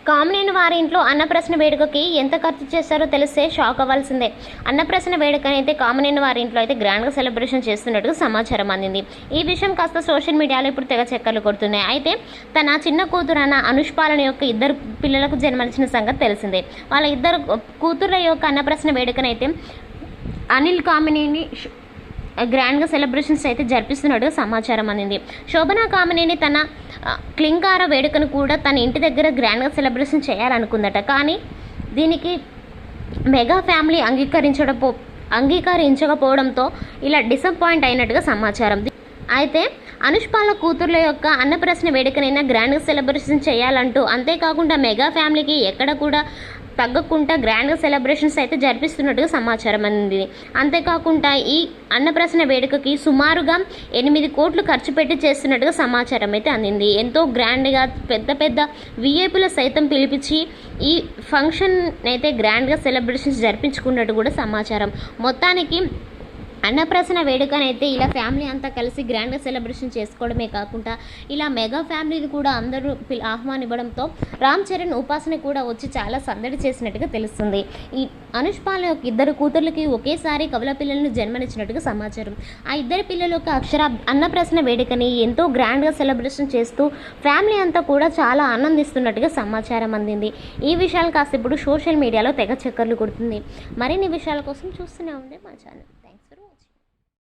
కామినేని వారి ఇంట్లో అన్నప్రసన్న వేడుకకి ఎంత ఖర్చు చేస్తారో తెలిస్తే షాక్ అవ్వాల్సిందే. అన్నప్రసన్న వేడుకని అయితే కామినేని వారి ఇంట్లో అయితే గ్రాండ్గా సెలబ్రేషన్ చేస్తున్నట్టుగా సమాచారం అందింది. ఈ విషయం కాస్త సోషల్ మీడియాలో ఇప్పుడు తెగ చక్కర్లు కొడుతున్నాయి. అయితే తన చిన్న కూతురైన అనుష్పాలన యొక్క ఇద్దరు పిల్లలకు జన్మనిచ్చిన సంగతి తెలిసిందే. వాళ్ళ ఇద్దరు కూతుర్ల యొక్క అన్నప్రసన్న వేడుకనైతే అనిల్ కామినేని గ్రాండ్గా సెలబ్రేషన్స్ అయితే జరిపిస్తున్నట్టుగా సమాచారం అందింది. శోభనా కామినేని తన క్లింకార వేడుకను కూడా తన ఇంటి దగ్గర గ్రాండ్గా సెలబ్రేషన్ చేయాలనుకుందట. కానీ దీనికి మెగా ఫ్యామిలీ అంగీకరించకపోవడంతో ఇలా డిసప్పాయింట్ అయినట్టుగా సమాచారం. అయితే అనుష్పాల కూతుర్ల యొక్క అన్నప్రసన్న వేడుకనైనా గ్రాండ్గా సెలబ్రేషన్ చేయాలంటూ, అంతేకాకుండా మెగా ఫ్యామిలీకి ఎక్కడ కూడా తగ్గకుండా గ్రాండ్గా సెలబ్రేషన్స్ అయితే జరిపిస్తున్నట్టుగా సమాచారం అందింది. అంతేకాకుండా ఈ అన్నప్రసన్న వేడుకకి సుమారుగా 8 కోట్లు ఖర్చు పెట్టి చేస్తున్నట్టుగా సమాచారం అయితే అందింది. ఎంతో గ్రాండ్గా పెద్ద పెద్ద విఐపీల సైతం పిలిపించి ఈ ఫంక్షన్ అయితే గ్రాండ్గా సెలబ్రేషన్స్ జరిపించుకున్నట్టు కూడా సమాచారం. మొత్తానికి అన్నప్రసన్న వేడుకనైతే ఇలా ఫ్యామిలీ అంతా కలిసి గ్రాండ్గా సెలబ్రేషన్ చేసుకోవడమే కాకుండా ఇలా మెగా ఫ్యామిలీని కూడా అందరూ ఆహ్వానివ్వడంతో రామ్ చరణ్ ఉపాసన కూడా వచ్చి చాలా సందడి చేసినట్టుగా తెలుస్తుంది. ఈ అనుష్పాల యొక్క ఇద్దరు కూతుర్లకి ఒకేసారి కవల పిల్లలను జన్మనిచ్చినట్టుగా సమాచారం. ఆ ఇద్దరు పిల్లల యొక్క అన్నప్రసన్న వేడుకని ఎంతో గ్రాండ్గా సెలబ్రేషన్ చేస్తూ ఫ్యామిలీ అంతా కూడా చాలా ఆనందిస్తున్నట్టుగా సమాచారం అందింది. ఈ విషయాలు కాస్త ఇప్పుడు సోషల్ మీడియాలో తెగ చక్కర్లు కొడుతుంది. మరిన్ని విషయాల కోసం చూస్తూనే ఉండే మా ఛానల్.